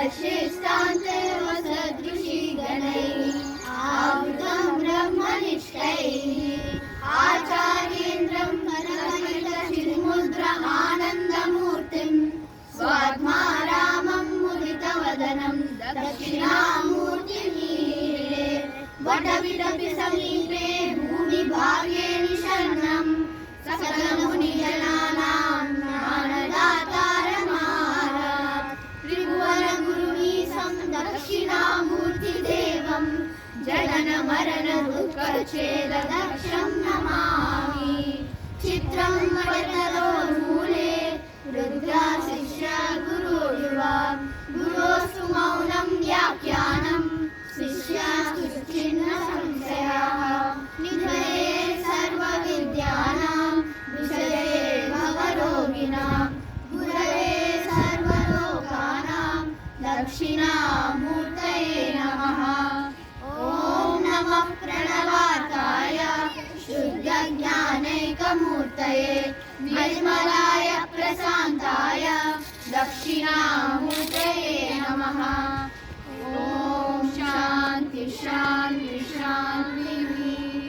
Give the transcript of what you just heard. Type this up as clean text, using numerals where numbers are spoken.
वर्षिष्ठान्ते वसदृशि गणैः आवृतं ब्रह्मनिष्ठैः आचार्येन्द्रं परमहितचिन्मुद्र आनन्दमूर्तिं स्वात्मारामं मुदितवदनं दक्षिणामूर्तिमीडे वटविटपि समीपे भूमिभागे निषण्णं सकलमुनिजनानां ज्ञानदातारमारा त्रिभुवनगुरुमीशं दक्षिणामूर्तिदेवं जननमरणदुःखच्छेददक्षं नमामि। चित्रं वटतरोन्मूले रुद्रा शिष्या गुरुर्युवा गुरोस्तु मौनं व्याख्यानं शिष्यास्तु छिन्न संशयाः निधये सर्वविद्यानां विषये भवरोगिणां गुरवे सर्वलोकानां दक्षिणामूर्तये नमः। ॐ नमः प्रणवाताय शुद्धज्ञानैकमूर्तये निर्मलाय प्रशान्ताय दक्षिणामूर्तये नमः। ॐ शान्ति शान्ति शान्ति।